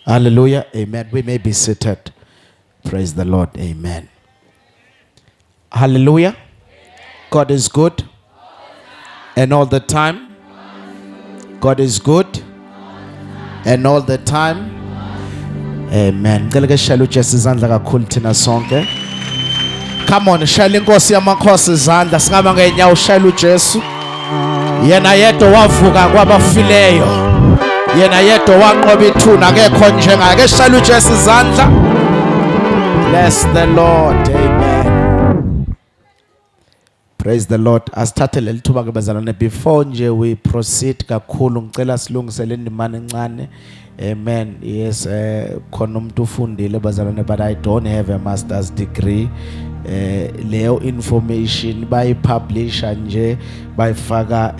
Hallelujah. Amen. We may be seated. Praise the Lord. Amen. Hallelujah. God is good. And all the time. God is good. And all the time. Amen. Come on, shayela inkosi yamakhosi izandla singaba ngeenyawo shayela uJesu. Yena yedwa wavuka kwabafileyo. Yena yedwa wanqoba ithuna akekho njengaye. Ke shayela uJesu izandla. Bless the Lord. Amen. Praise the Lord. Asithathe leli thuba ke bazalwane before nje we proceed kakhulu ngicela silungisele indimane encane. Amen. Yes, khona umuntu ufundile bazalwane but I don't have a master's degree. Leyo information bayipublisha nje bayifaka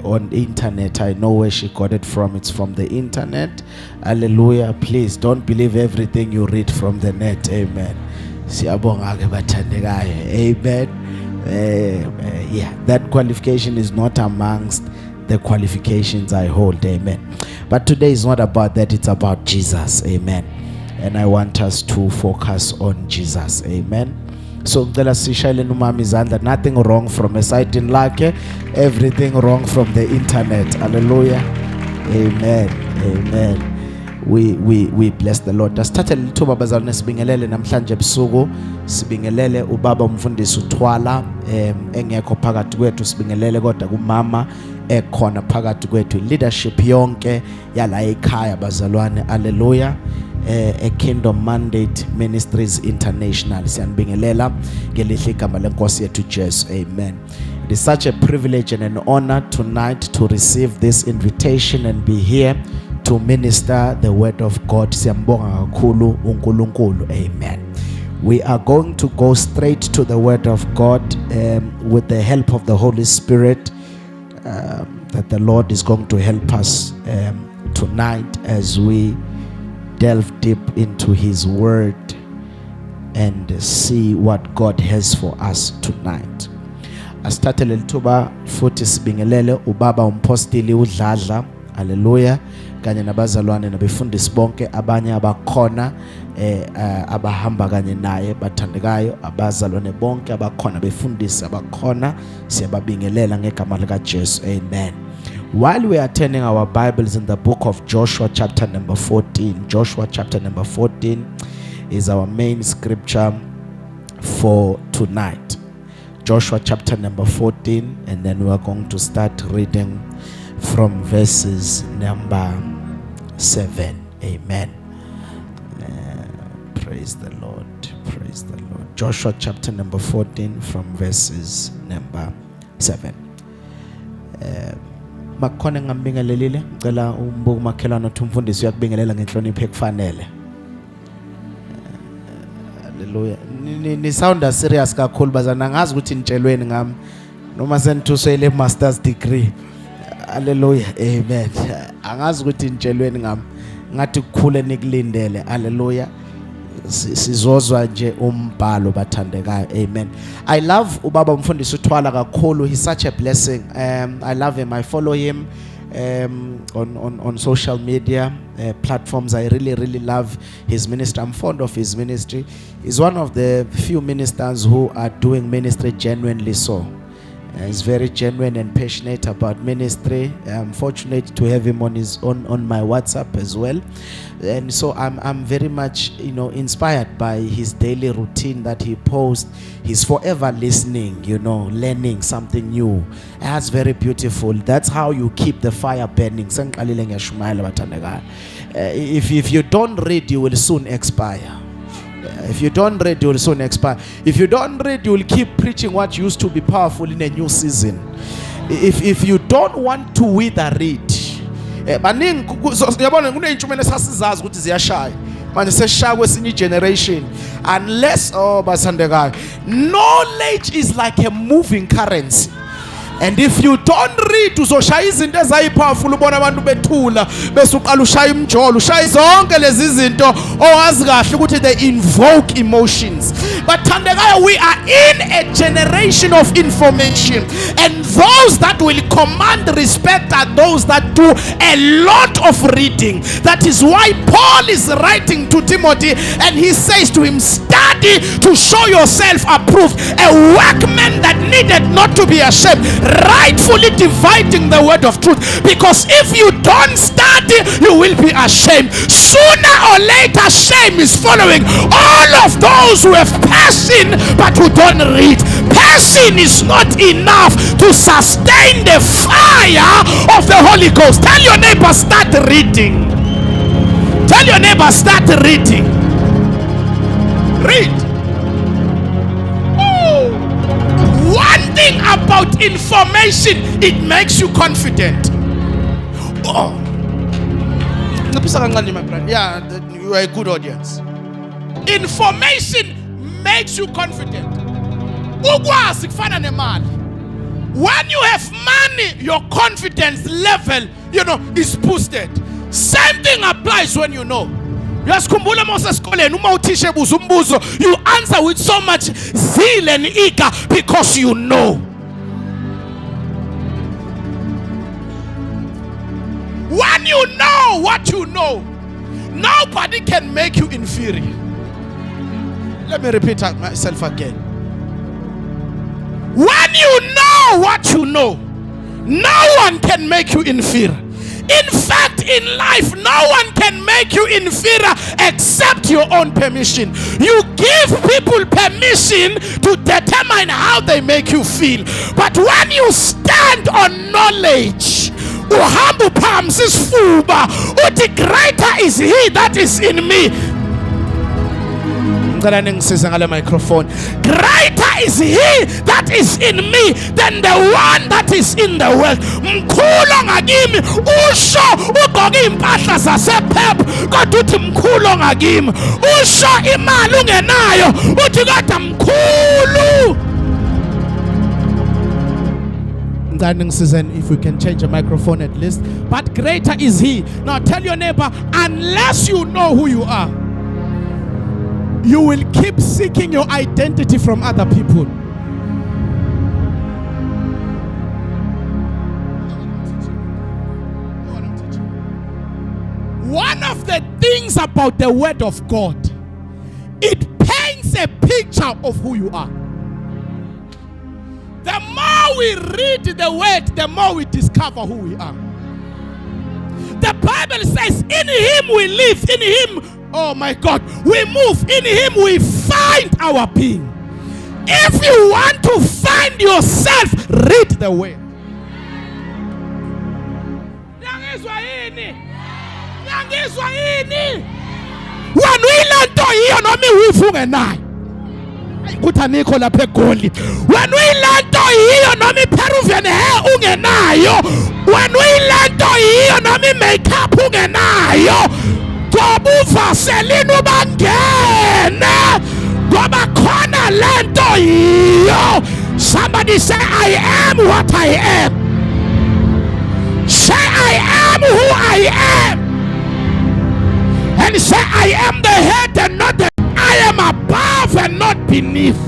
on internet. I know where she got it from. It's from the internet. Hallelujah. Please don't believe everything you read from the net. Amen. Siyabonga ke bathandekayo. Amen. Yeah, that qualification is not amongst the qualifications I hold. Amen. But today is not about that. It's about Jesus. Amen. And I want us to focus on Jesus. Amen. So nothing wrong from a site in Lake, everything wrong from the internet. Hallelujah. Amen. Amen. We bless the Lord. Asithathe lithuba bazalwane sibingelele namhlanje ebusuku sibingelele ubaba umfundisi uThwala engekho phakathi kwethu sibingelele kodwa kumama ekhona phakathi kwethu leadership yonke yala ekhaya bazalwane. Hallelujah. A Kingdom Mandate Ministries International siyanibingelela ngelihle igama lenkosi yethu Jesu. Amen. It is such a privilege and an honor tonight to receive this invitation and be here to minister the word of God. Siyambonga kakhulu uNkulunkulu. Amen. We are going to go straight to the word of God with the help of the Holy Spirit that the Lord is going to help us tonight as we delve deep into his word and see what God has for us tonight. Asithathe lelithuba futhi sibingelele ubaba umpostili uDladla. Hallelujah. Kanye nabazalwane nabefundisi bonke abanye abakhona abahamba kanye naye bathandekayo abazalwane bonke abakhona befundisi abakhona siyababingelela ngegama lika Jesu. Amen. While we are turning our Bibles in the book of Joshua chapter number 14, Joshua chapter number 14 is our main scripture for tonight. Joshua chapter number 14, and then we are going to start reading from verses number 7. Amen. Praise the Lord. Praise the Lord. Joshua chapter number 14 from verses number 7. Makhona ngambingelelile ngicela umbuku makhelana uthi umfundisi uyakubingelela ngenhlonipho ekufanele. Hallelujah. Ni sound serious kakhulu bazana ngazi ukuthi nitshelweni ngami noma senithusele master's degree. Hallelujah. Amen. Angazi ukuthi nitshelweni ngami ngathi kukhule nikulindele. Hallelujah. Sizozwa nje umbhalo bathandekayo. Amen. I love ubaba umfundisi uThwala kakhulu. He's such a blessing. I love him. I follow him on social media platforms. I really love his ministry. I'm fond of his ministry. He's one of the few ministers who are doing ministry genuinely so. He's very genuine and passionate about ministry. I'm fortunate to have him on my WhatsApp as well, and so I'm very much inspired by his daily routine that he posts. He's forever listening, learning something new. That's very beautiful. That's how you keep the fire burning. If you don't read, you will soon expire. If you don't read, you will soon expire. If you don't read, you will keep preaching what used to be powerful in a new season. If you don't want to wither, read. Generation, unless knowledge is like a moving currency. And if you don't read uzoshaya izinto ezayipowerful ubona abantu bethula bese uqala ushaya imjolo ushaya zonke lezi zinto owazi kahle ukuthi they invoke emotions. But Tandegaya, we are in a generation of information, and those that will command respect are those that do a lot of reading. That is why Paul is writing to Timothy, and he says to him, study to show yourself approved, a workman that needed not to be ashamed, rightfully dividing the word of truth. Because if you don't study, you will be ashamed. Sooner or later, shame is following all of those who have passion but who don't read. Passion is not enough to sustain the fire of the Holy Ghost. Tell your neighbor, start reading. Tell your neighbor, start reading. Read. Oh. One thing about information, it makes you confident. Oh. Yeah, you are a good audience. Information makes you confident. When you have money, your confidence level, is boosted. Same thing applies when you know. You answer with so much zeal and eager because you know. When you know what you know, nobody can make you inferior. Let me repeat myself again. When you know what you know, no one can make you inferior. In fact, in life, no one can make you inferior except your own permission. You give people permission to determine how they make you feel. But when you stand on knowledge, greater is he that is in me. Microphone. Greater is he that is in me than the one that is in the world. Mkhulu ngakimi usho ugqoke impahla zasepep kodwa uthi mkhulu ngakimi. Usho imali ungenayo uthi kodwa mkhulu. If we can change a microphone at least. But greater is he. Now tell your neighbor, unless you know who you are, you will keep seeking your identity from other people. One of the things about the word of God, it paints a picture of who you are. The more we read the word, the more we discover who we are. The Bible says, in him we live, in him, oh my God, we move, in him we find our being. If you want to find yourself, read the word. Kutaniko la pegoli. When we land hiyo nami Peruvian hair ungenayo. When we land hiyo nami makeup ungenayo. Gobu vaseline ubangene. Goba kona lento hiyo. Somebody say, I am what I am. Say, I am who I am. And say, I am the head and not the. I am above and not beneath.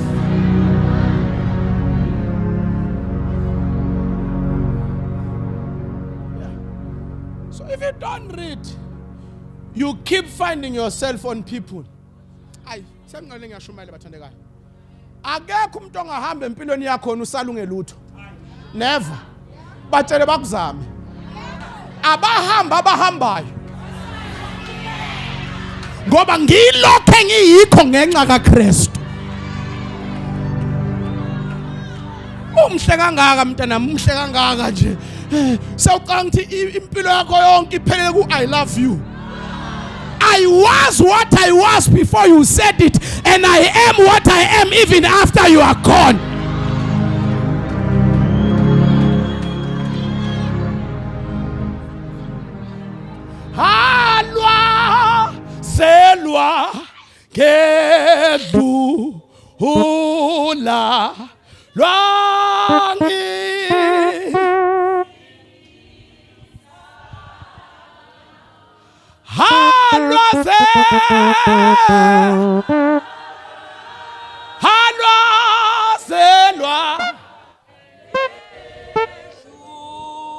Yeah. So if you don't read, you keep finding yourself on people. Akekho umuntu ongahamba empilweni yakho usalunge lutho. Never. Batshele bakuzame. Abahambayo. Ngoba ngilokho engiyikho ngenxa kaKristu. Umhle kangaka mntana, umhle kangaka nje. Sawucanga ukuthi impilo yakho yonke iphelele ku I love you. I was what I was before you said it, and I am what I am even after you are gone. Halwa selwa kedu hula lwangi.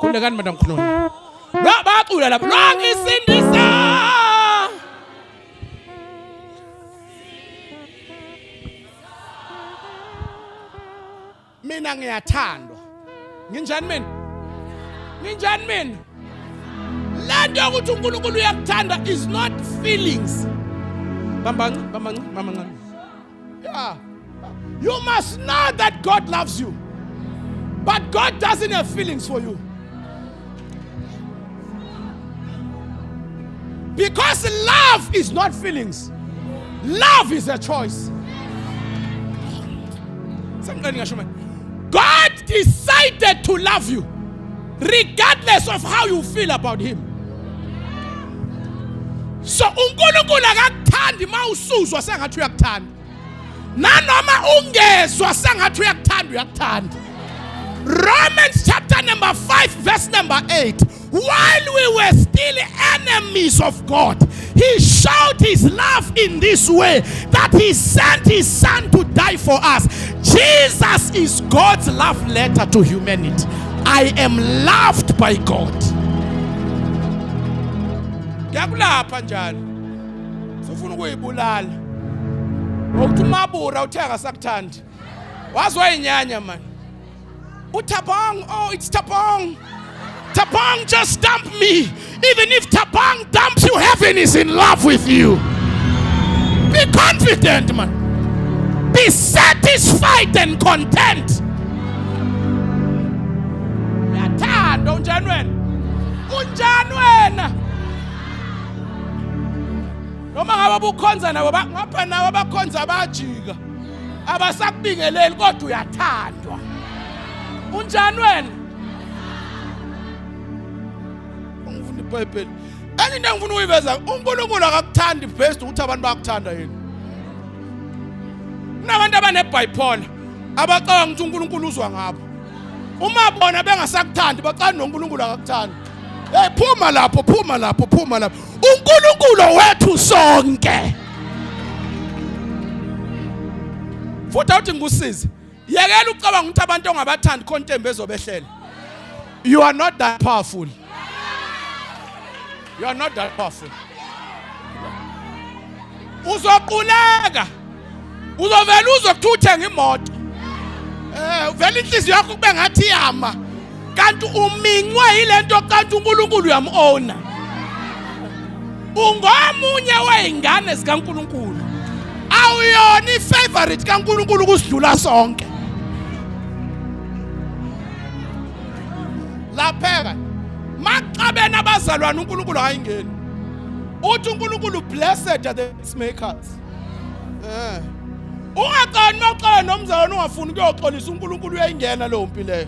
khulekani madam khulona bacula lapho lokisindisa mina ngiyathandwa nginjani mina lento ukuthi uNkulunkulu uyakuthanda is not feelings bamba yeah, you must know that God loves you, but God doesn't have feelings for you. Because love is not feelings. Love is a choice. God decided to love you regardless of how you feel about him. So uNkulunkulu akakuthandi mawusuzwa sengathi uyakuthanda. Nanoma ungezwa sengathi uyakuthanda. Romans chapter number 5 verse number 8. While we were still enemies of God, he showed his love in this way, that he sent his son to die for us. Jesus is God's love letter to humanity. I am loved by God. Ngiyakulapha njalo. Sifuna ukuyibulala. Ukuthi umabura uthenga sakuthandi. Wazwa inyanya man. Utabong, oh it's Tabong. Tabong just dumped me. Even if Tabong dumps you, heaven is in love with you. Be confident, man. Be satisfied and content. Uyathanda unjani wena? Unjani wena? Noma ngabe ukhonza nabo ngapha nawe abakhonza bajika. Abasakubingeleli kodwa uyathandwa. Unjani wena? Bible. Enye into ngifuna ukuyiveza uNkulunkulu akakuthandi best ukuthi abantu bayakuthanda yena. Kunabantu abaneBible abacabanga ukuthi uNkulunkulu uzwa ngabo. Uma bona bengasakuthandi bacala noNkulunkulu akakuthandi. Hey phuma lapho. uNkulunkulu wethu sonke. Futhi awuthi ngikusize. Yekela ucabanga ukuthi abantu ongabathandi kontembe ezobehlela. You are not that powerful. You are not that powerful. Uzoquleka. Uzovela uzokuthenga imoto. Vele inhliziyo yakho kube ngathi yama. Kanti umincwe yilento kanti uNkulunkulu uyamona. Ungomunye weingane zikaNkulunkulu. Awuyona ifavorite kaNkulunkulu kusidlula sonke. Lapheka maqabe nabazalwana uNkulunkulu ayingeni. Uthi uNkulunkulu blessed are the peacemakers. Ungaqani maqala nomzalwane ungafuni ukuyoxolisa uNkulunkulu uyayingena lo mpileyo.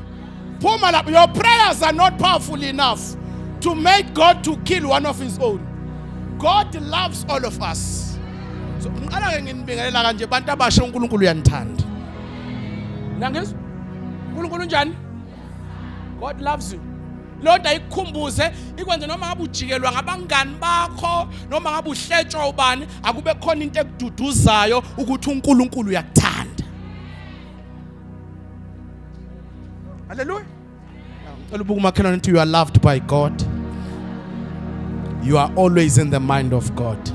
Phuma lapho. Your prayers are not powerful enough to make God to kill one of his own. God loves all of us. So ngiqala ke nginibingelela kanje abantu abasha uNkulunkulu uyanithanda. Nangizwa? uNkulunkulu njani? God loves you. Lord ayikhumbuze ikwenze noma ngabe ujikelwa ngabangani bakho noma ngabe uhletshwa ubani akube khona into ekududuzayo ukuthi uNkulunkulu uyakuthanda. Hallelujah. Ngicela ubuke umakhelwane ukuthi you are loved by God. You are always in the mind of God.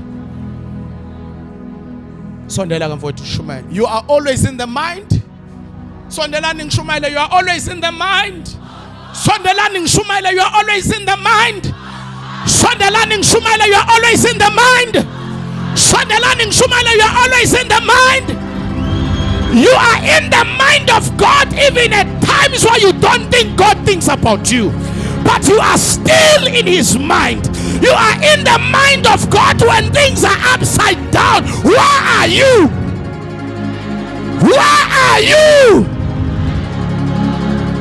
Sondela kamfowethu Shumayela. You are always in the mind. Sondelani ngishumayela, you are always in the mind. Sondelani ngishumayela, you are always in the mind. Sondelani ngishumayela, you are always in the mind. Sondelani ngishumayela, you are always in the mind. You are in the mind of God even at times where you don't think God thinks about you, but you are still in his mind. You are in the mind of God when things are upside down. Where are you? Where are you?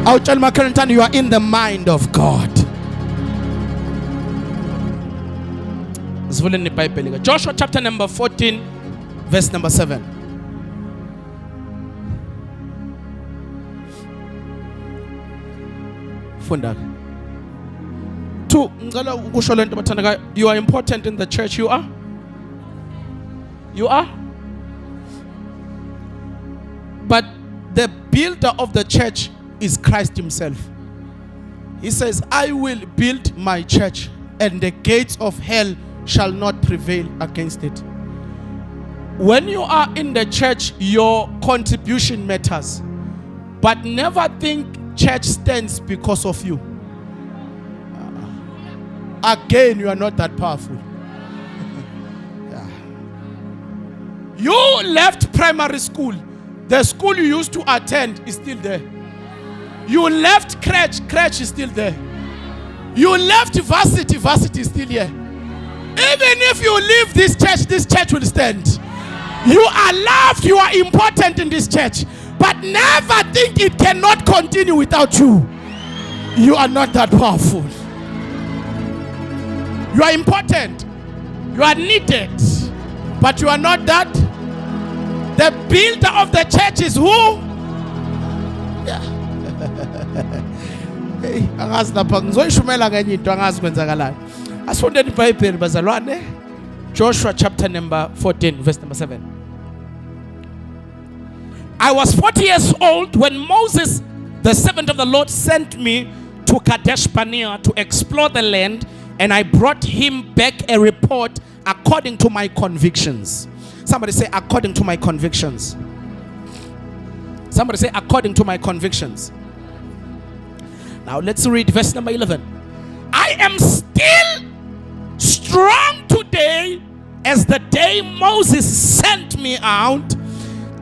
I'll tell my current time you are in the mind of God. Joshua chapter number 14 verse number 7. Funda. Two, you are important in the church. You are? You are? But the builder of the church is Christ himself. He says, I will build my church, and the gates of hell shall not prevail against it. When you are in the church, your contribution matters. But never think church stands because of you. Again, you are not that powerful. Yeah. You left primary school. The school you used to attend is still there. You left crèche is still there. You left varsity is still here. Even if you leave this church will stand. You are loved, you are important in this church. But never think it cannot continue without you. You are not that powerful. You are important. You are needed. But you are not that. The builder of the church is who? Yeah. Hey, angazi lapha ngizoyishumela ngenye into angazi kwenzakalayo. Asifundeni iBhayibheli bazalwane. Joshua chapter number 14 verse number 7. I was 40 years old when Moses, the servant of the Lord, sent me to Kadesh Barnea to explore the land, and I brought him back a report according to my convictions. Somebody say, according to my convictions. Somebody say, according to my convictions. Now let's read verse number 11. I am still strong today as the day Moses sent me out,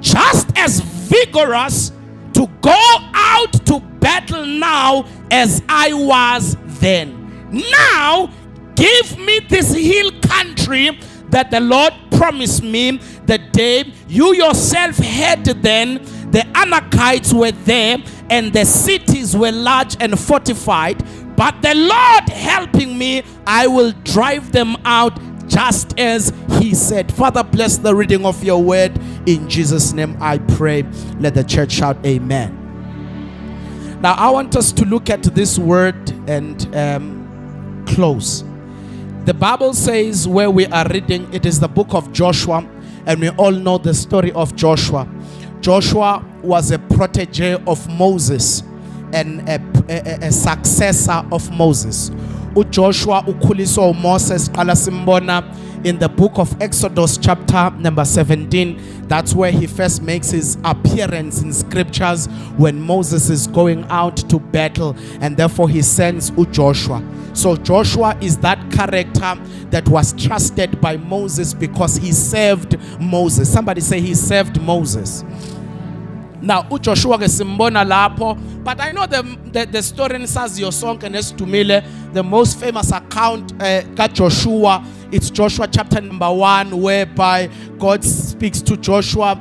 just as vigorous to go out to battle now as I was then. Now give me this hill country that the Lord promised me the day you yourself had then. The Anakites were there, and the cities were large and fortified. But the Lord helping me, I will drive them out just as he said. Father, bless the reading of your word. In Jesus' name I pray. Let the church shout amen. Now I want us to look at this word and close. The Bible says, where we are reading, it is the book of Joshua, and we all know the story of Joshua. Joshua was a protege of Moses and a successor of Moses. Joshua ukhuliswa uMoses qala simbona in the book of Exodus chapter number 17. That's where he first makes his appearance in scriptures, when Moses is going out to battle, and therefore he sends Joshua. So Joshua is that character that was trusted by Moses because he served Moses. Somebody say he served Moses. Now uJoshua ke simbona lapho, but I know the story in Saziyo sonke nesidumile, the most famous account kaJoshua, it's Joshua chapter number 1, whereby God speaks to Joshua,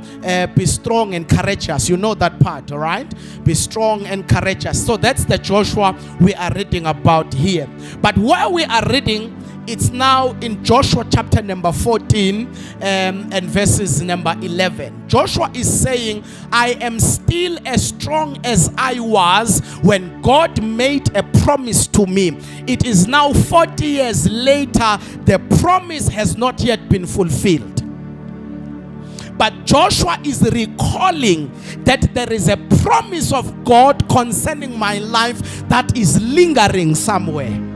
be strong and courageous. You know that part, all right? Be strong and courageous. So that's the Joshua we are reading about here. But where we are reading, it's now in Joshua chapter number 14 and verses number 11. Joshua is saying, I am still as strong as I was when God made a promise to me. It is now 40 years later, the promise has not yet been fulfilled. But Joshua is recalling that there is a promise of God concerning my life that is lingering somewhere.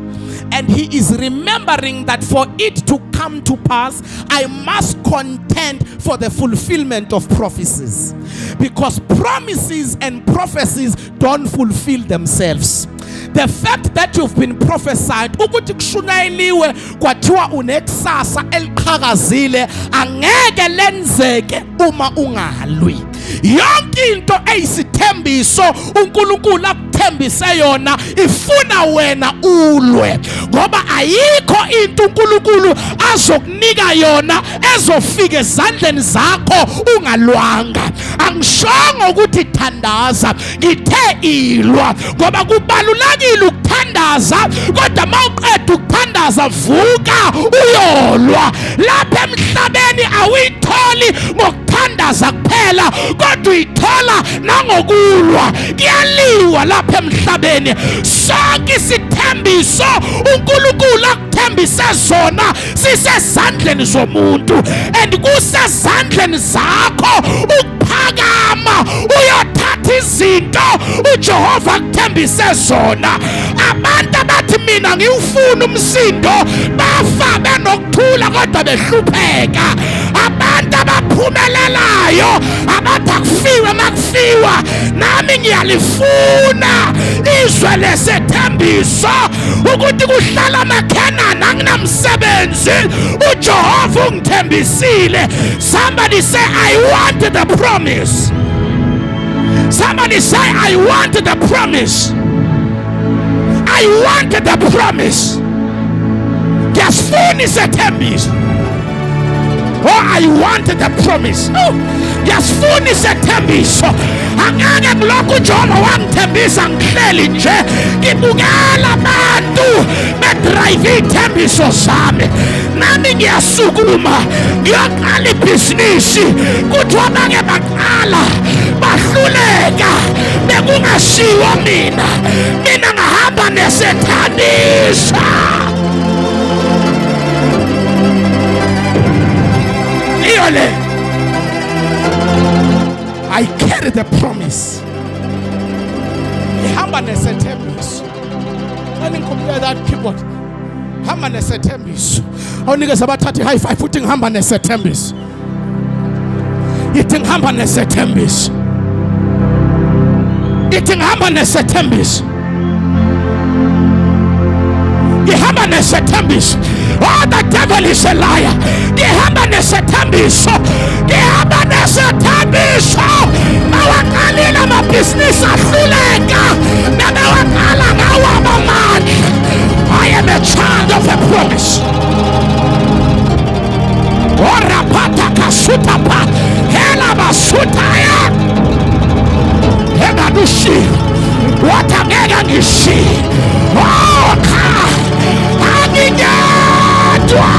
And he is remembering that for it to come to pass, I must contend for the fulfillment of prophecies. Because promises and prophecies don't fulfill themselves. The fact that you've been prophesied ukuthi kushunayeliwe kwathiwa unekusasa eliqhakazile angeke lenzeke uma ungalwi. Yonke into eyisithembiso uNkulunkulu akuthembise yona ifuna wena ulwe, ngoba ayikho into uNkulunkulu azokunika yona ezofika ezandleni zakho ungalwanga. Angishongo ukuthi thandaza, ngithe ilwa, ngoba kubalulekile ukuthandaza, kodwa mawuqeda ukuthandaza vuka uyolwa. Lapha emhlabeni awuyitholi ngokuthandaza kuphela, kodwa uyithola nangokulwa. Kuyaliwa lapha emhlabeni. Sonke isithembiso uNkulunkulu akuthembise zona sisezandleni zomuntu, and kusezandleni zakho ukuphakama uyothatha izinto uJehova akuthembise zona. Abantu abathi mina ngiwufuna umsindo bafa benokuthula kodwa behlupheka. Abantu abaphumelelayo abathi akufiwe makufiwa. Nami ngiyalifuna izwe lesethembiso ukuthi kuhlala amaKhenani anginamsebenzi uJehova ungithembisile. Somebody say I want the promise. Somebody say I want the promise. I want the promise. Ngiyasifuna isethembiso. Oh, I want the promise. Oh, ngiyasifuna isethembiso. Angeke ngilokhu uJehova wangithembisa ngihleli nje ngibukela abantu bedrive ithembiso zami. Nami ngiyasukuma ngiyaqala ibhizinisi kuthi abanye baqala bahluleka bekungashiwo mina ngahamba nesethembiso. I carry the promise. Hamba nesethembiso. When you compare that keyboard, hamba nesethembiso. Awunikeza abathathu high five uthi ngihamba nesethembiso. Ithi ngihamba nesethembiso. Ithi ngihamba nesethembiso. Ngihamba nesethembiso. Oh, the devil is a liar. Ngihamba nesethembiso. Ngihamba nesethembiso. Mawaqalile amabhizinisi ahluleka. Namawaqala ngawo amandla. I am a child of a promise. Orapata kasutapa. Hela basutaya. Hela dushi. Watangega nishi. Oh, ka. Anginyatwa.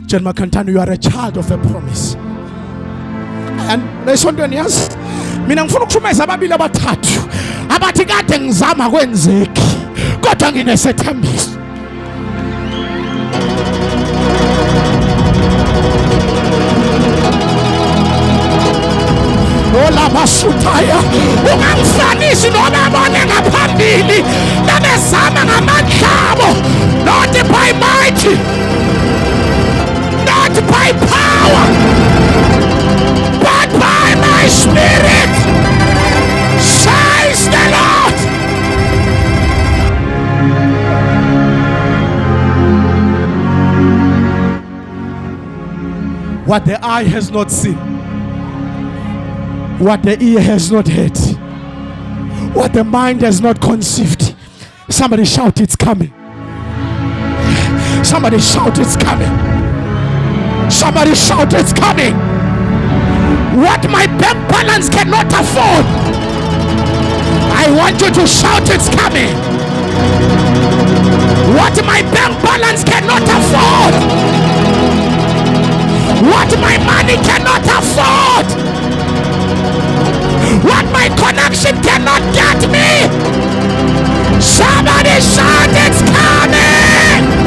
John Makantano, you are a child of a promise. And lesontweni yazi mina ngifuna ukushumeza ababili abathathu abathi kade ngizama kwenzeki kodwa nginesethembiso. Ola basutaya ungangifanisi noma bone ngaphambili babezama ngamandlabo, not by might, not by power, but by my spirit, says the Lord. What the eye has not seen, what the ear has not heard, what the mind has not conceived. Somebody shout, it's coming. Somebody shout, it's coming. Somebody shout, it's coming. What my bank balance cannot afford, I want you to shout, it's coming. What my bank balance cannot afford, what my money cannot afford, what my connection cannot get me. Somebody shout, it's coming.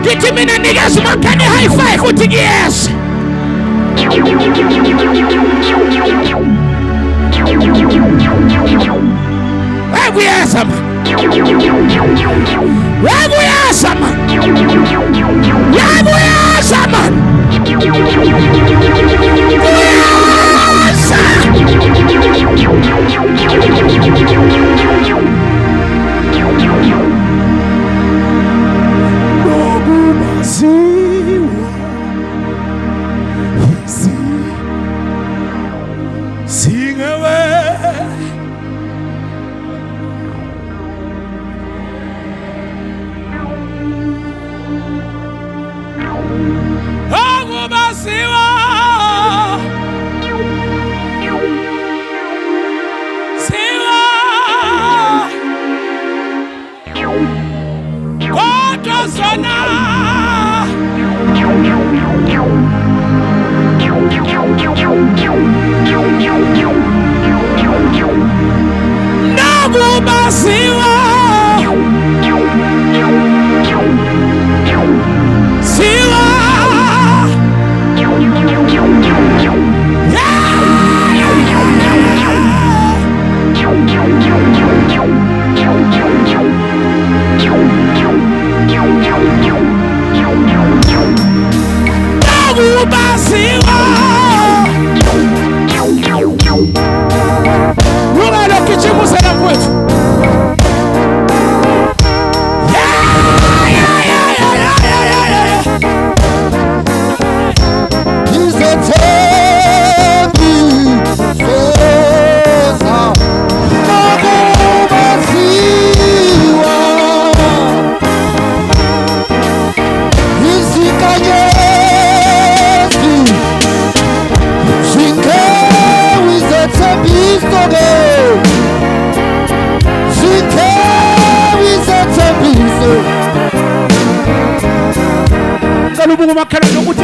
Githi mina nikeza umakani high five uthi yes. Uyeza man. Uyeza man. Uyeza man.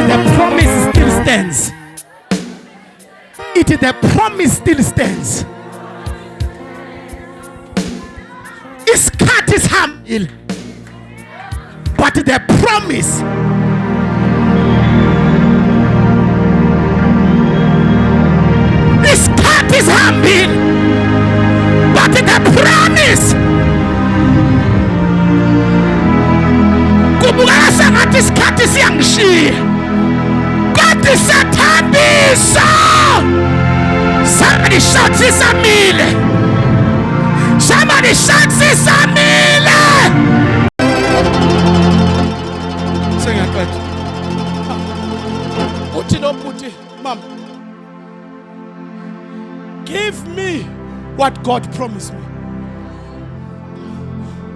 The promise still stands. The promise still stands. Isikhathi sihambile, but the promise isikhathi sihambile, but the promise kubukeka sengathi isikhathi siyangishiya, kodwa isathambisa. Somebody shout sisamile. Somebody shout sisamile. Sengiyaqeda. Uthi lo mbuthi, mama, give me what God promised me.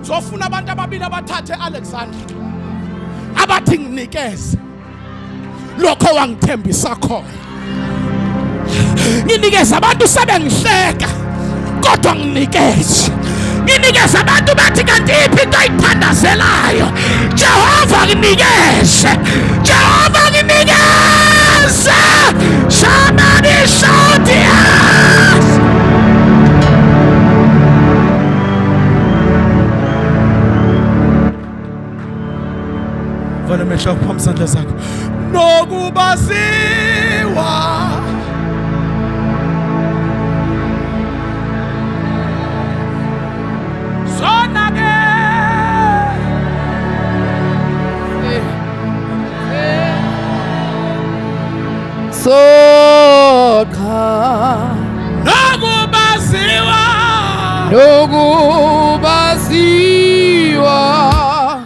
Zofuna abantu ababili abathathe Alexander abathi nginikeze lokho wangithembisa khona. Nginikeza abantu sebengihleka kodwa nginikeze. Nginikeza abantu bathi kanti iphi into ayithandazelayo. Jehova nginikeze. Jehova nginikeze. Somebody shout yes. Vale mehla uphambi sandla zakho. Nokubaziwa Sokha nokubaziwa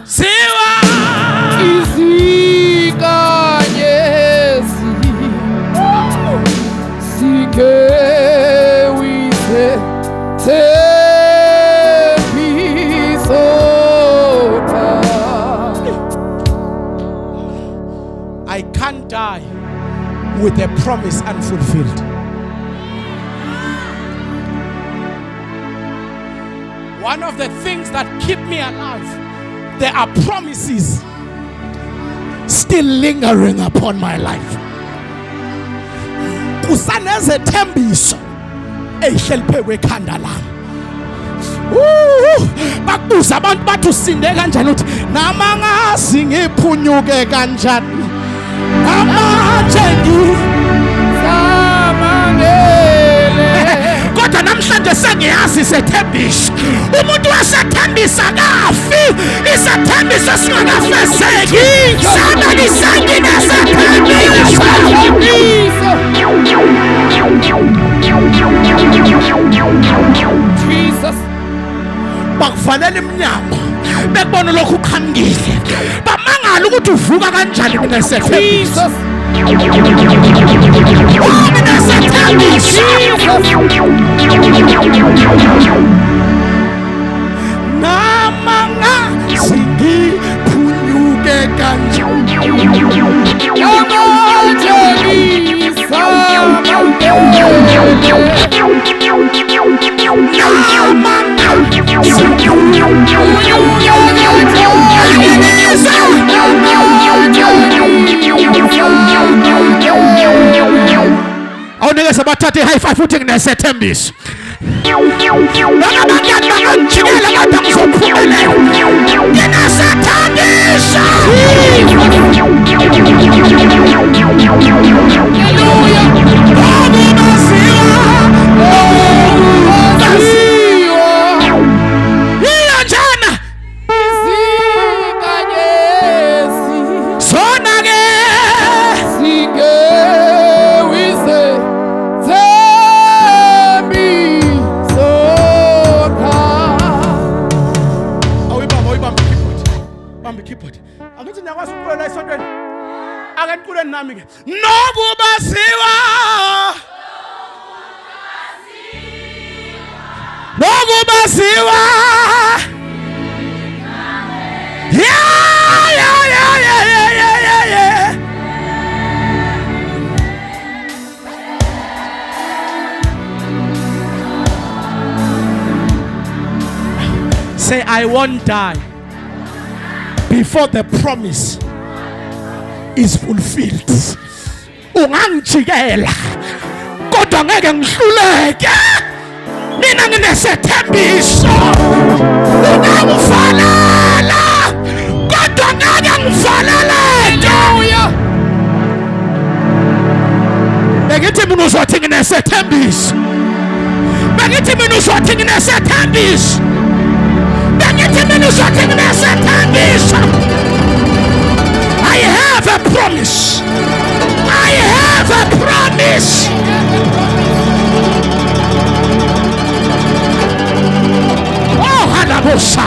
siwa izikanye I can't die with a promise unfulfilled. One of the things that keep me alive, there are promises still lingering upon my life. Kusanezethembiso eyihleliphewe ekhanda lami. Bakubuza abantu bathi usinde kanjani, uthi nama ngazi ngiphunyuke kanjani, amanje ngizamangele. Kodwa namhlanje sengiyazi isethembiso. Umuntu wasethembisa kafi, isethembiso singakafezeki. Somebody sing isethembiso. Jesus. Bakuvalela iminyango bekubona lokhu uqhamukile, bamangala ukuthi uvuka kanjani kunesethembiso. Namanga singiphunyuke kanjani, awunikeze bathathe high five uthi nginesethembiso. Nabangani bangangijikela kodwa ngizophumelela. Nginesethembiso. Nokubaziwa, nokubaziwa, yeah. Say, I won't die before the promise is fulfilled. Ungangijikela kodwa ngeke ngihluleke, mina nginesethembiso. Ungangivalela kodwa ngeke ngivaleleke. Bengithi mina uzothi nginesethembiso, bengithi mina uzothi nginesethembiso, bengithi mina uzothi nginesethembiso. I have a promise. I have a promise. Oh, halabusa.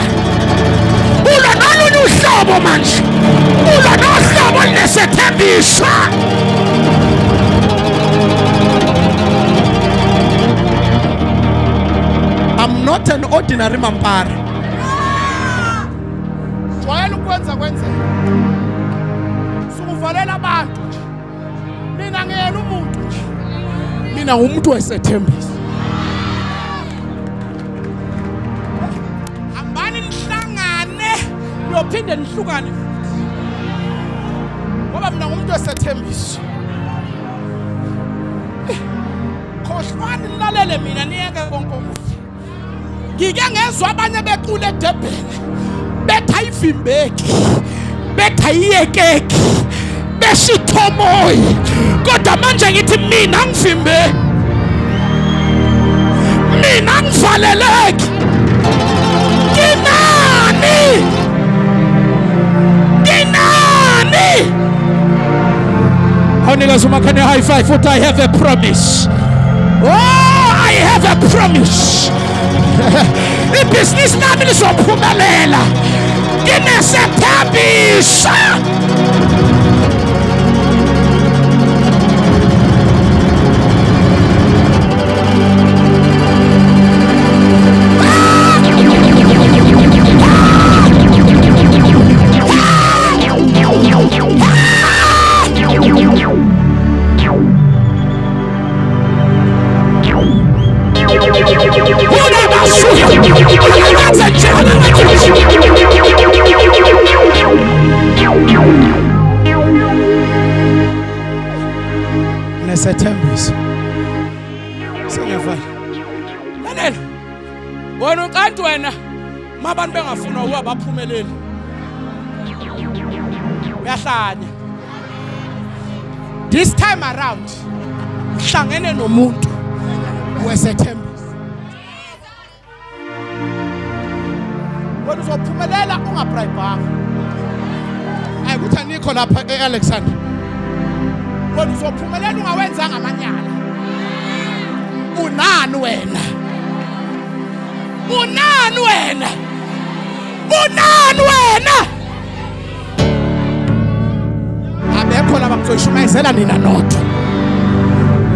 Ula nalunye uhlobo manje. Ula nohlobo linesethembiso. I'm not an ordinary mampara. Jwayele ukwenza valela abantu nje. Mina ngiyena umuntu nje. Mina ngumuntu wesethembiso. Hambani nihlangane uyophinde nihlukane futhi. Ngoba mina ngumuntu wesethembiso. Khohlwani nilalele mina niyeke konke ukuthi. Ngike ngezwe abanye bequle eDurban. Betha ivimbeki. Betha iyekeki. Besithomoyi kodwa manje ngithi mina ngivimbe, mina ngivaleleke. Kinani awunikeza umakhane high five uthi I have a promise. Oh, I have a promise. Ibhizinisi lami lizophumelela. Nginesethembiso. Nesethembiso. Sengiyafana. Lalela. Wena uqanti wena mabantu bengafuna ukuba baphumelele. Uyahlanya. This time around hlangene nomuntu wesethembiso. Wena uzophumelela ungabribanga. Ayikuthi anikho lapha eAlexander. Wena uzophumelela ungawenzanga amanyala. Unani wena? Unani wena? Unani wena? Abekho laba mzoyishumayezela nina nodwa.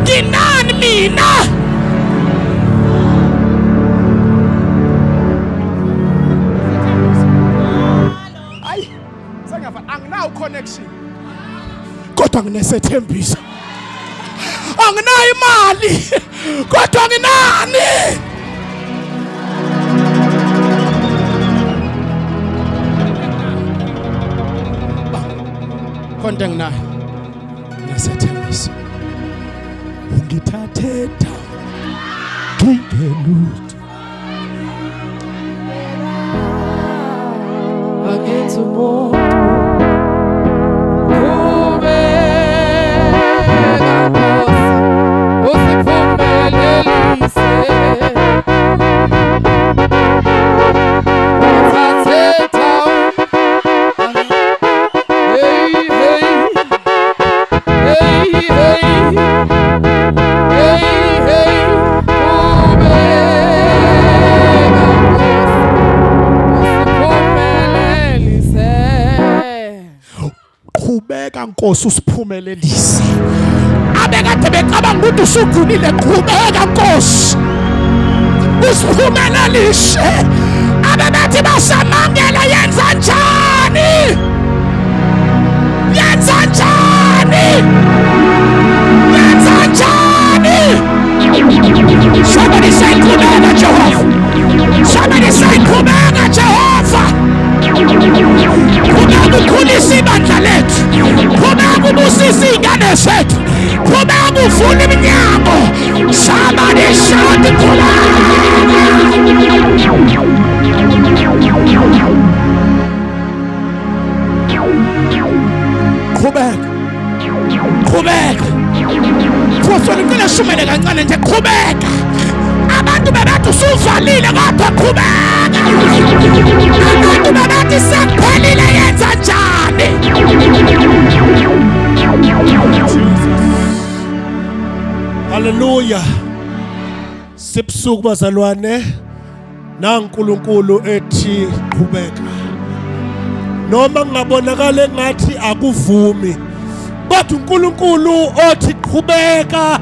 Nginani mina? Ay, sengiyafana anginawo connection. Kodwa nginesethembiso. Anginayo imali. Kodwa nginani? Konke nginayo. Nginesethembiso. Ungithathe ngingelutho. Against the wall. Nkosi usiphumelelise. Abekade becabanga ukuthi usugulile, qhubeka Nkosi. Usiphumelelise. Abebethi basamangela yenza njani? Yenza njani? Yenza njani? Somebody say qhubeka Jehova. Somebody say qhubeka Jehova. Qhubeka ukhulisa ibandla lethu. Qhubeka ubusisa izingane zethu. Qhubeka uvula iminyango. Somebody shout qhubeka. Qhubeka. Qhubeka. Kusona ngicela shumele kancane nje qhubeka. Abantu bebathi usuvalile kodwa qhubeka. Abantu bebathi sekuphelile yenza njani? Hallelujah. Sibusuku bazalwane. NaNkulunkulu ethi qhubeka. Noma ngabonakala ngathi akuvumi. Kodwa uNkulunkulu othi qhubeka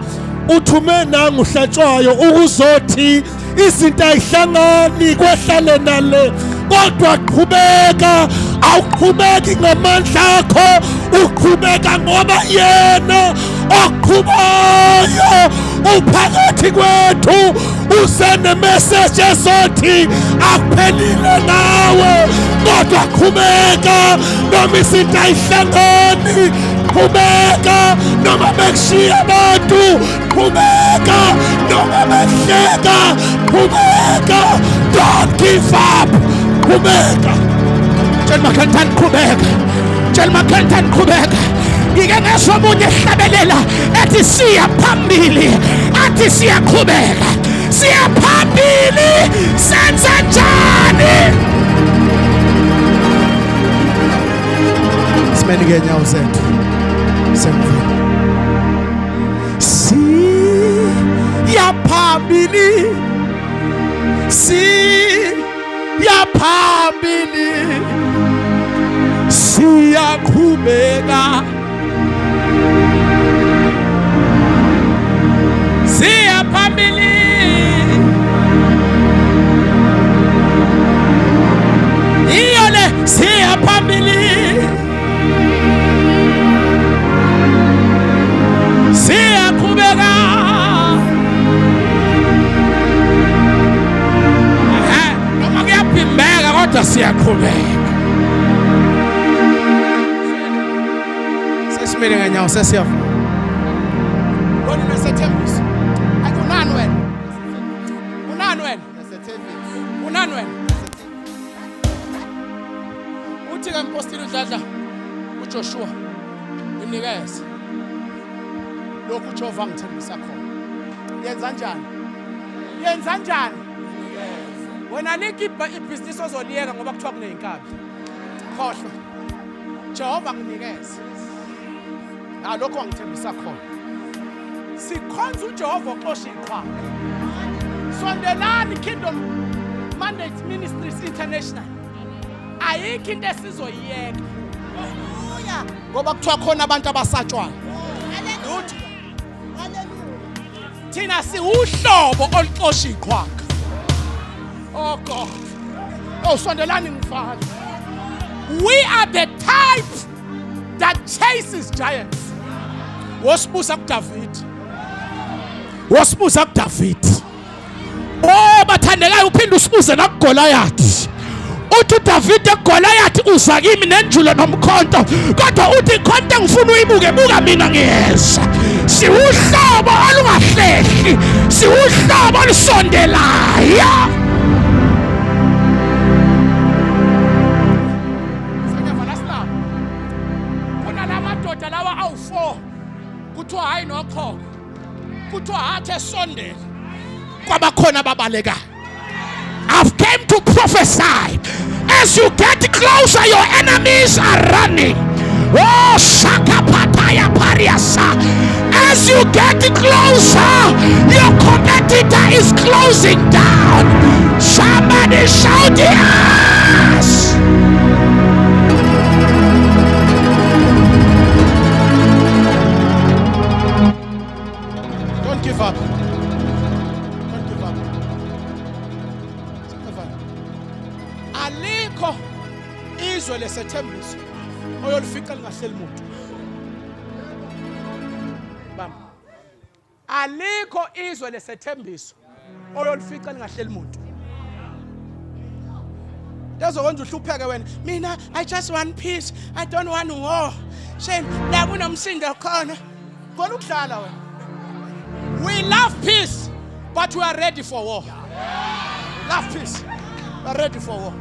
uthume nanguhlatshwayo ukuzothi izinto ayihlangani kwehlale nale. Kodwa qhubeka, awuqhubeki ngamandla akho, uqhubeka ngoba yena oqhubayo uphakathi kwethu. Usende message ezothi akuphelile nawe, kodwa qhubeka noma izinto ayihlangani. Qhubeka noma bekushiya abantu, qhubeka noma behleka, qhubeka. Don't give up. Qhubeka. Tshela makhantani qhubeka. Tshela makhantani qhubeka. Ngike ngesho omunye ehlabelela ethi siya phambili, athi siyaqhubeka. Siya phambili, senza njani? Simeni ngenyawo zethu. Semvula. Siya phambili. Siya phambili. Siyaqhubeka. Siya phambili. Iyole siya phambili. Siyaqhubeka. uyakhuleka. Sesimile ngenyawo sesiyavuma. Wena unesethembiso. Akunani wena? Unani wena? Unani wena? Uthi ke mpostile uDladla uJoshua unikeze. Lokhu uJehova ngithembisa khona. Yenza njani? Yenza njani? Wena liki ibhizinisi ozoliyeka ngoba kuthiwa kuneyinkabi. Khohlwa. Jehova nginikeze. Lokho angithembisa khona. Sikhonza uJehova oxosha iqhwaga. Sondelani Kingdom Mandate Ministries International. Ayikho into esizoyiyeka. Haleluya. Ngoba kuthiwa khona abantu abasatshwayo. Haleluya. Thina siuhlobo oluxosha iqhwaga. Oh God. Oh sondelani ngifana. We are the type that chases giants. Wosibusa kuDavid. Wosibusa kuDavid. Oh bathandekayo uphinde usibuze nakuGoliath. Uthi uDavid eGoliath uza kimi nenjulo nomkhonto kodwa uthi ikhonto engifuna uyibuke buka mina ngiyeza. Siwuhlobo olungahlehli, siwuhlobo olusondelayo. Kuna lamadoda lawa awu4 kuthiwa hayi nokhokho. Kuthiwa hathe sondela. Kwabakhona babaleka. I've came to prophesy. As you get closer, your enemies are running. Oh, Shakapataya Pariasa. As you get closer, your competitor is closing down. Somebody shout yes. Don't give up. Don't give up. Don't give up. Alikho izwe lesethembiso oyolifika lingahleli umuntu. Bam. Alikho izwe lesethembiso oyolifika lingahleli umuntu. Dazokwenza uhlupheke wena. Mina I just want peace. I don't want war. Shame la kunomsindo khona. Ngona ukudlala wena. We love peace, but we are ready for war. Love peace. We are ready for war.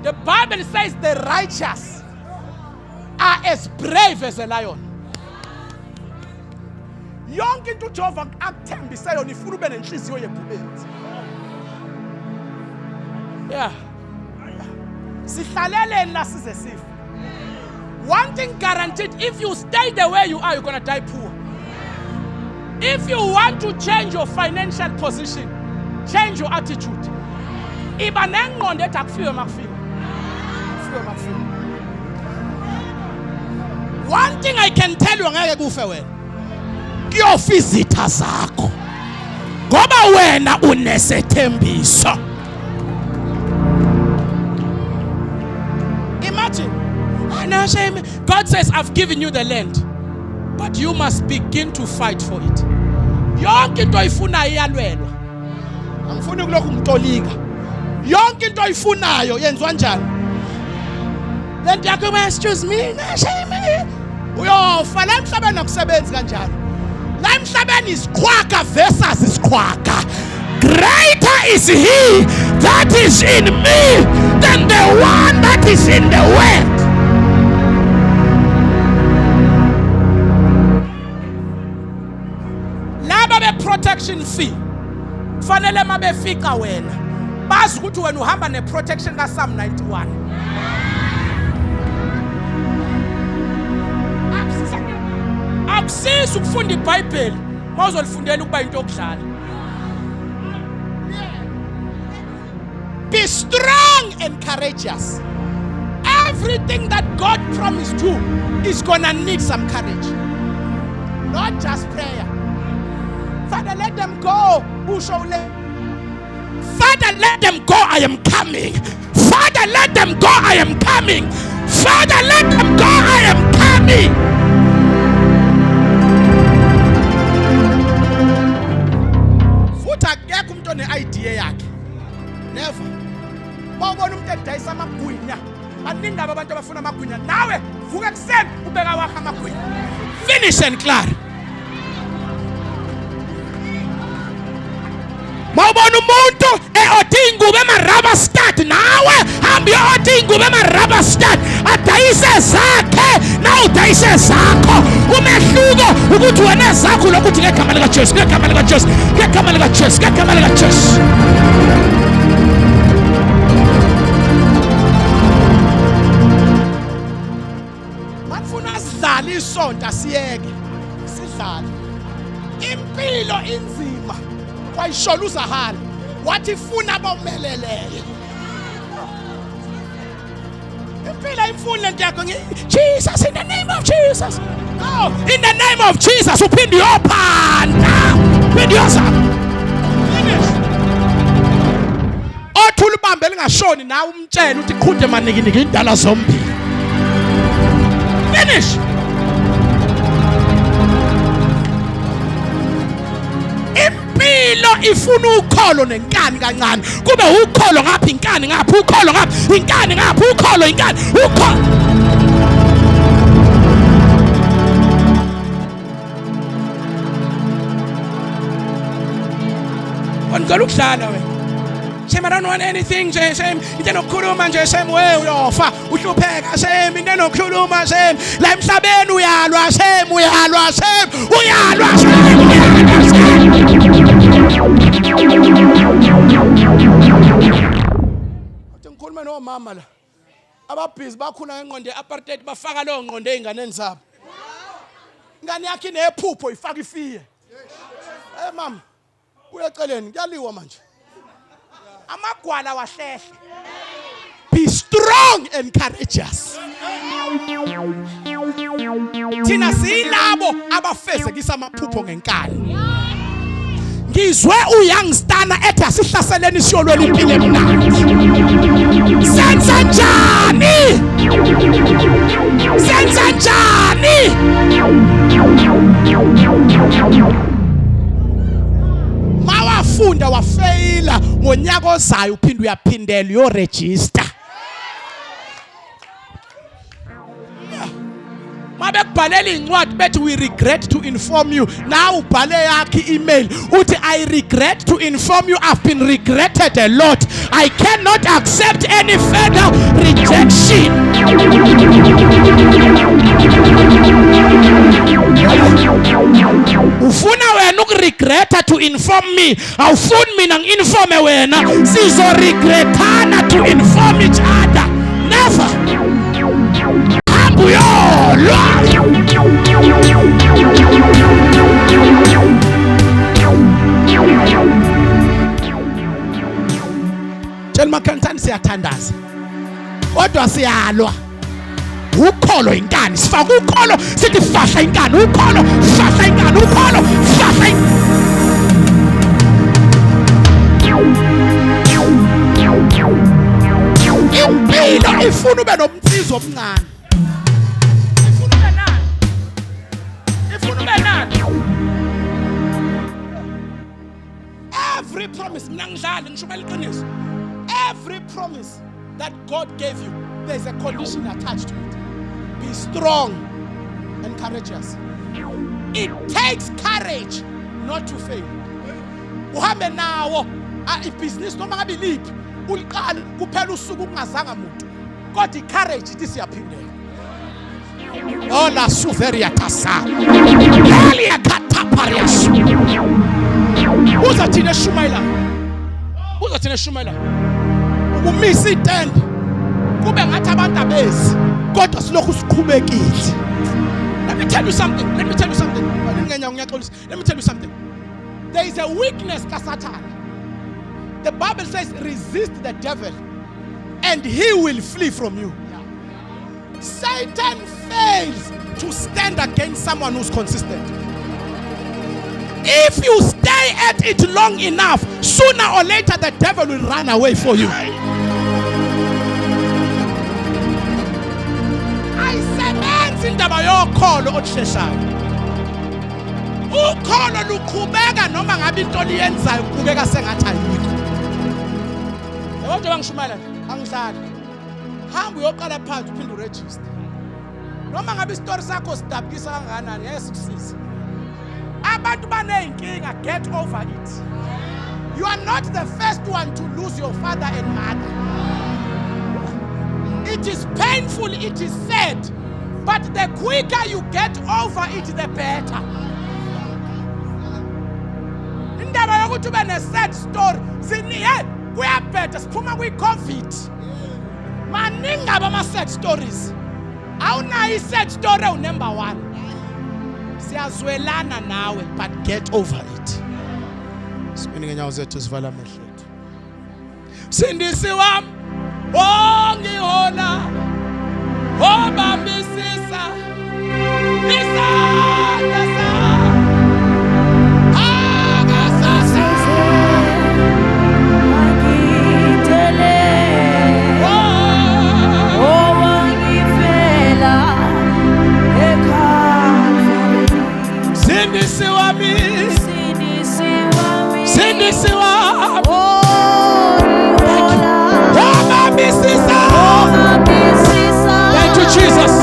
The Bible says the righteous are as brave as a lion. Yonke into uJehova akuthembisa yona ifuna ube nenhliziyo yebhubezi. Yeah. Sihlaleleni la size sife. One thing guaranteed, if you stay the way you are, you're going to die poor. If you want to change your financial position, change your attitude. Iba nengqondo ethi akufiwe makufika. One thing I can tell you ngeke kufe wena. Kuyofizitha zakho. Ngoba wena unesethembiso. Imagine. God says, I've given you the land, but you must begin to fight for it. Yonke into oyifunayo iyalwelwa. Angifuni kulokhu ngitolika. Yonke into oyifunayo yenziwa njani? Lento yakho excuse me, uyofa la emhlabeni akusebenzi kanjalo. La emhlabeni isikhwaka versus isikhwaka. Greater is he that is in me than the one that is in the world. Protection fee. Fanele mabefika wena. Bazi ukuthi wena uhamba ne protection ka Psalm 91. Akusiza ukufunda iBhayibheli mawuzolifundela ukuba into yokudlala. Be strong and courageous. Everything that God promised you is gonna need some courage. Not just prayer. Father, let them go. Father, let them go. I am coming. Father, let them go. I am coming. Father, let them go. I am coming. Futhi akekho umuntu one idea yakhe. never. Bawubona umuntu edayisa amagwinya. Anindaba abantu abafuna amagwinya. Nawe vuka ekuseni ubeka wakho amagwinya. Finish and clear. Mawubona umuntu eothi ingubo emarubber stud nawe hamba eothi ingubo emarubber stud adayise zakhe na udayise zakho umehluko ukuthi wena zakho lokuthi ngegama lika Jesu ngegama lika Jesu ngegama lika Jesu ngegama lika Jesu. Manifuna sidlala isonto siyeke sidlala impilo inzima wayishola uzahala wathi funa abawumeleleyo impilo imfuni lento yakho Jesus in the name of Jesus. Oh, in the name of Jesus uphinde uyophanda uphinde uyozama finish othula ubambe lingashoni nawe umtshela uthi qhude manikiniki indala zombili finish. Impilo ifuna ukholo nenkani kancane kube ukholo ngapha inkani ngapha ukholo ngapha inkani ngapha ukholo inkani ukholo. Ngicela ukudlala wena. Shem, I don't want anything nje Shem. Into nokukhuluma nje Shem wewe uyofa uhlupheka Shem into nokukhuluma Shem la emhlabeni uyalwa Shem uyalwa Shem uyalwa Shem. Athi ngikhuluma nomama la ababhizi bakhula ngqondo apartheid bafaka lo ngqondo einganeni zabo. Ngani yakhe nephupho ifaka ifiye. Mama uyaceleni kuyaliwa manje. Amagwala wahlehle. Be strong and courageous. Thina silabo abafezekisa amaphupho ngenkani. Ngizwe uyoungstana ethi asihlaseleni siyolwela impilo emnandi. Senza njani? Senza njani? Mawafunda wafeyila ngonyaka ozayo uphinde uyaphindela uyoregister. Mabekubhalela incwadi bethi we regret to inform you. Now ubhale yakhe email uthi I regret to inform you I've been regretted a lot. I cannot accept any further rejection. Ufuna wena ukuregreta to inform me. Awufuni mina ngi-informe wena. Sizoregretana to inform each other. Never. Tell makantani siyathandaza kodwa siyalwa ukholo inkani sifaka ukholo sithi fahla inkani ukholo fahla inkani ukholo fahla impilo ifuna ube nomtsizo omncane. Every promise, every promise that God gave you, there's a condition attached to it. Be strong and courageous. It takes courage not to fail. Uhambe nawo business noma ngabe liphi uliqala kuphela usuku ungazanga muntu kodwa icourage ithi siyaphindela. Oh la suveria tasa elia kataparias uzathina shumaila umisa itent kube ngathi abantu abezi kodwa silokhu siqhubekile. Let me tell you something. Let me tell you something. There is a weakness to Satan. The Bible says resist the devil and he will flee from you. Satan fails to stand against someone who's consistent. If you stay at it long enough, sooner or later the devil will run away for you. Ayisebenzi indaba yokholo otheshayo. Ukholo luqhubeka noma ngabe into liyenzayo kubeka sengathi ayikho. Yabona bangishumayela angidlali. Hamba uyoqala phansi uphinde uregister. Noma ngabe isitori sakho sidabukisa kangakanani ngeke sikusize. Abantu baneyinkinga, get over it. You are not the first one to lose your father and mother. It is painful, it is sad, but the quicker you get over it, the better. Indaba yokuthi ube ne-sad story kuyabheda siphuma kwi-COVID. Maningi ama-sad stories. Awunayo i-sad story number 1. Siyazwelana nawe, but get over it. Siphinge ngenyawo zethu sivala amehlo ethu. Sindisi wami ongihola obambisisa isandla sakho akasasa Agitele owangifela eKalvari. Sindisi wami Sindisi wami ongihola obambisisa. Thank you, Jesus.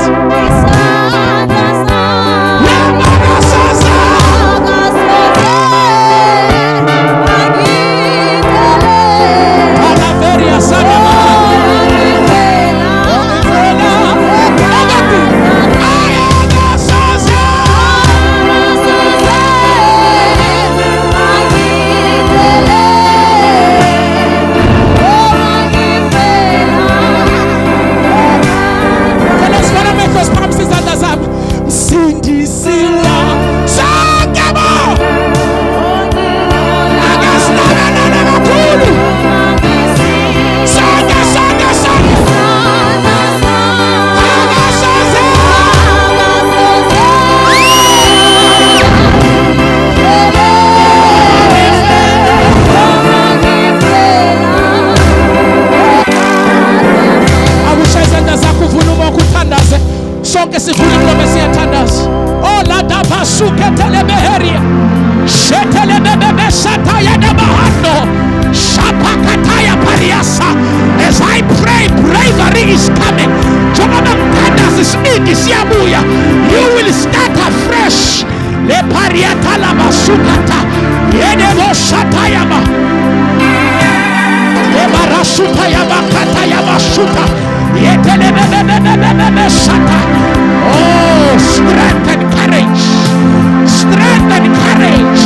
Sonke sivule mlomo siyathandaza. Oh la daba suketele beheria. Shetele bebe sataya dabahando. Shapakataya pariasa. As I pray, bravery is coming. Jonathan Tandas is in Siabuya. You will start afresh. Le pariata la basukata. Yedebo satayama. Ebarasutayama katayama suta. Oh, strength and courage. Strength and courage.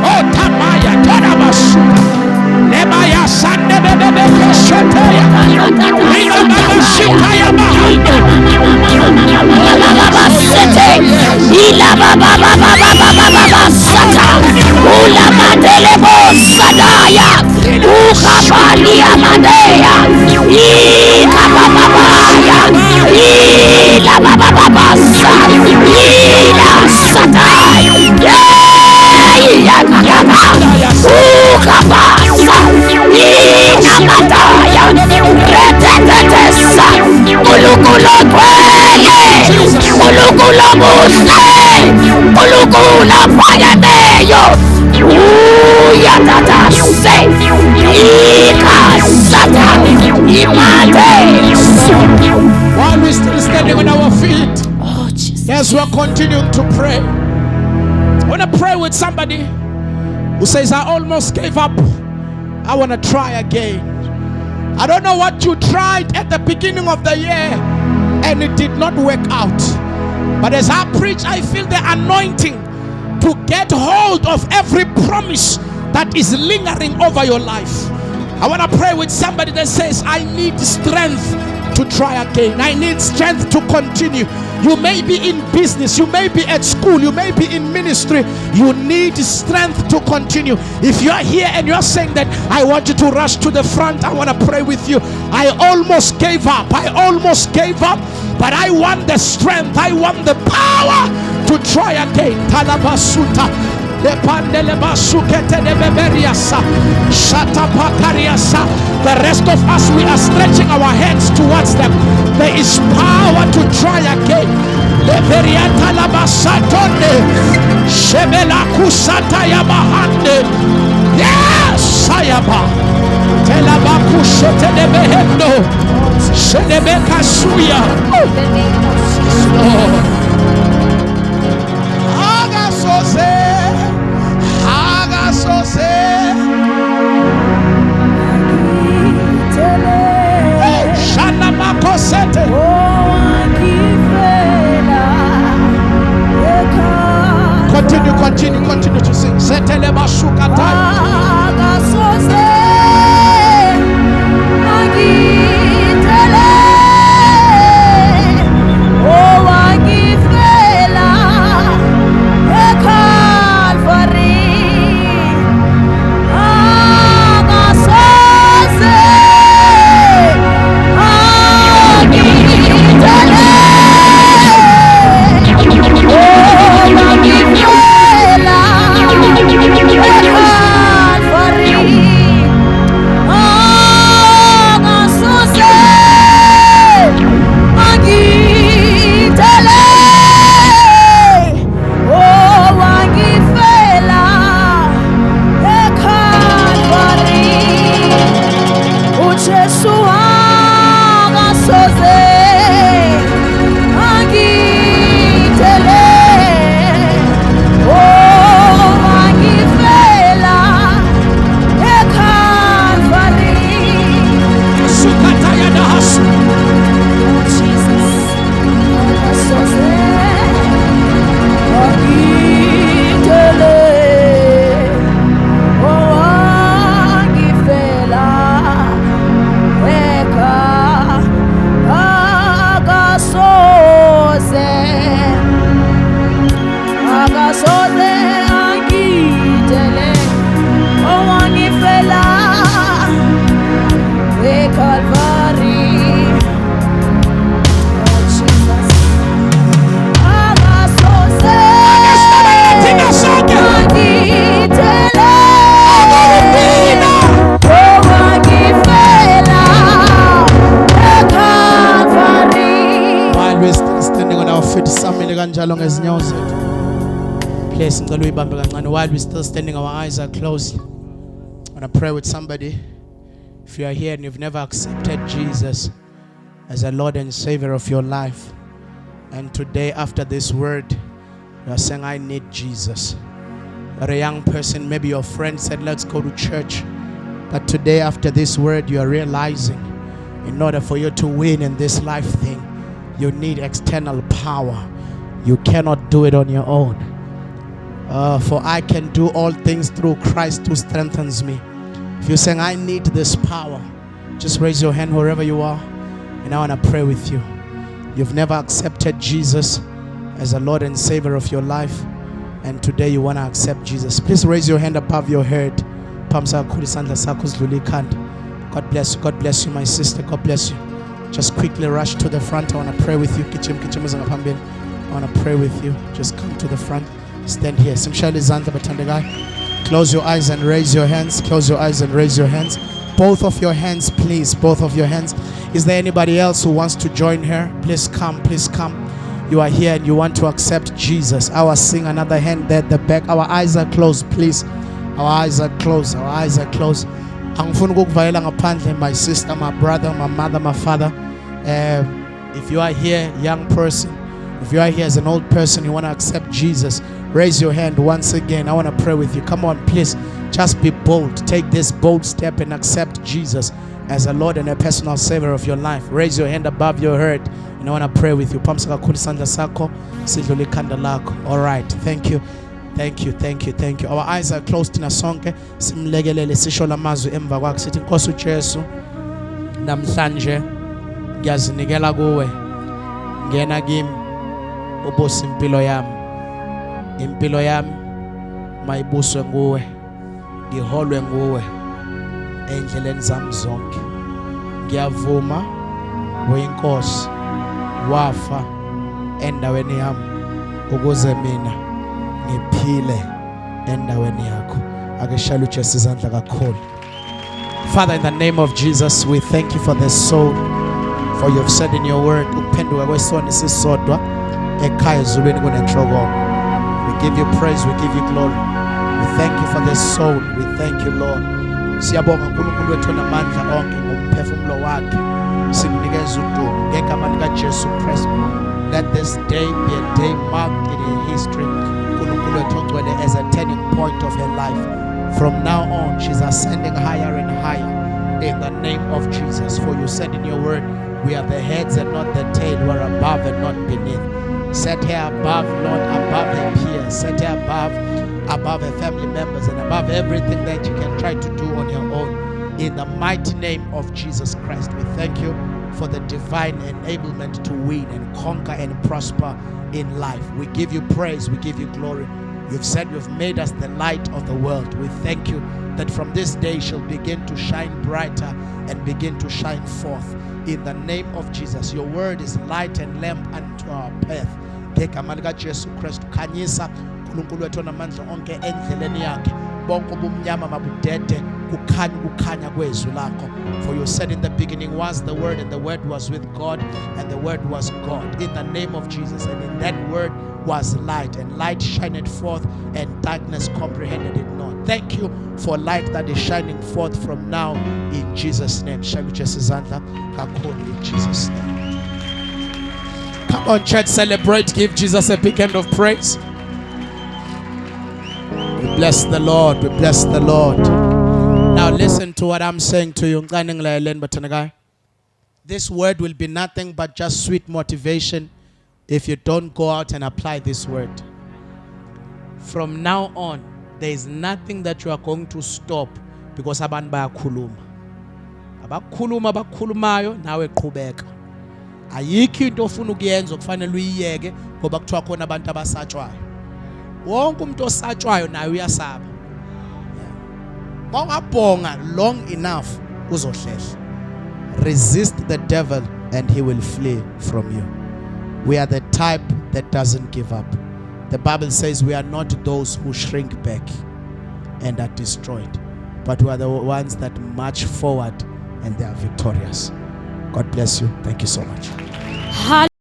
Oh, Tamaya, Tonabasuka. Lebaya Sande Bebe Shataya. Lina Baba Shikaya Mahando. Ila baba baba baba baba sata. Ula madelebo sadaya. Ukabali amadea. Ila baba baya. Ila baba baba sa. Ila sataya. Ila baba. Ukabasa. Ila madaya. Retetesa. Ulukulo kwele. Ulukulo muse. Ulukula payameyo. Uyatata se. Ika sata. Imate. While we're still standing on our feet, Oh, Jesus. as we're continuing to pray, I want to pray with somebody who says, I almost gave up. I want to try again. I don't know what you tried at the beginning of the year and it did not work out. But as I preach, I feel the anointing to get hold of every promise that is lingering over your life. I want to pray with somebody that says, I need strength to try again. I need strength to continue. You may be in business, you may be at school, you may be in ministry. You need strength to continue. If you are here and you're saying that I want you to rush to the front, I want to pray with you. I almost gave up. I almost gave up, but I want the strength. I want the power to try again. Talabasuta. The rest of us, we are stretching our hands towards them. There is power to try again. The Veriata Labasatone Shebela Kusata Yabahande. Yes, Sayaba Telabaku Shetelebehendo. Shelebekasuya. In the name of Jesus. Lord. Agasoze. Agasoze. Shana makosete. Continue to sing. Setele bashukatai. Please, while we're still standing, our eyes are closed. I want to pray with somebody. If you are here and you've never accepted Jesus as a Lord and Savior of your life, and today after this word, you are saying, I need Jesus. You're a young person, maybe your friend said, let's go to church. But today after this word, you are realizing, in order for you to win in this life thing, you need external power. You cannot do it on your own. For I can do all things through Christ who strengthens me. If you're saying, I need this power, just raise your hand wherever you are, and I want to pray with you. You've never accepted Jesus as a Lord and Savior of your life, and today you want to accept Jesus. Please raise your hand above your head. God bless you, my sister. God bless you. Just quickly rush to the front. I want to pray with you. I want to pray with you. Just come to the front. Stand here. Close your eyes and raise your hands. Close your eyes and raise your hands. Both of your hands, please. Both of your hands. Is there anybody else who wants to join her? Please come. Please come. You are here and you want to accept Jesus. I will sing another hand there at the back. Our eyes are closed, please. Our eyes are closed. Our eyes are closed. My sister, my brother, my mother, my father. If you are here, young person, if you are here as an old person, you want to accept Jesus, raise your hand once again. I want to pray with you. Come on, please. Just be bold. Take this bold step and accept Jesus as a Lord and a personal Savior of your life. Raise your hand above your head, and I want to pray with you. All right. Thank you. Thank you, thank you, thank you. Our eyes are closed in a song. Simlegelele sisho lamazwi emva kwakhe sithi Nkosi uJesu, namhlanje ngiyazinikela kuwe. Ngena kimi ubusa impilo yami. Impilo yami mayibuswe nguwe. Ngiholwe nguwe endleleni zami zonke. Ngiyavuma uyinkosi wafa endaweni yami ukuze mina ngiphile endaweni yakho. Akeshaya uJesu izandla kakhulu. Father, in the name of Jesus, we thank you for this soul, for you've said in your word ukuphenduka kwesona sisodwa ekhaya ezulwini kunenhloko. We give you praise, we give you glory. We thank you for this soul. We thank you, Lord. Siyabonga uNkulunkulu wethu namandla onke ngomphefumulo wakhe. Sikunikeza udumo ngegama lika Jesu Kristu. Let this day be a day marked in her history. uNkulunkulu wethu ongcwele as a turning point of her life. From now on, she's ascending higher and higher in the name of Jesus. For you said in your word, we are the heads and not the tail. We are above and not beneath. Set her above, Lord, above her peers. Set her above her family members and above everything that she can try to do on her own. In the mighty name of Jesus Christ, we thank you for the divine enablement to win and conquer and prosper in life. We give you praise, we give you glory. You've said you've made us the light of the world. We thank you that from this day she'll begin to shine brighter and begin to shine forth. In the name of Jesus, your word is light and lamp unto our path. Ngegama lika Jesu Kristu, khanyisa uNkulunkulu wethu onamandla onke endleleni yakhe. Bonke ubumnyama mabudede kukhanya kwezwi lakho. For you said in the beginning was the word, and the word was with God, and the word was God. In the name of Jesus, and in that word was light, and light shined forth, and darkness comprehended it not. Thank you for light that is shining forth from now in Jesus' name. Shall we just izandla kakhulu in Jesus' name? Come on, church, celebrate. Give Jesus a big hand of praise. We bless the Lord. We bless the Lord. Now listen to what I'm saying to you. This word will be nothing but just sweet motivation if you don't go out and apply this word. From now on, there is nothing that you are going to stop because abantu bayakhuluma. Abakhuluma abakhulumayo nawe qhubeka. Ayikho into ofuna ukuyenza okufanele uyiyeke ngoba kuthiwa khona abantu abasatshwayo. Wonke umuntu osatshwayo naye uyasaba. Mawungabhonga long enough uzohlehla. Resist the devil and he will flee from you. We are the type that doesn't give up. The Bible says we are not those who shrink back and are destroyed, but we are the ones that march forward and they are victorious. God bless you. Thank you so much.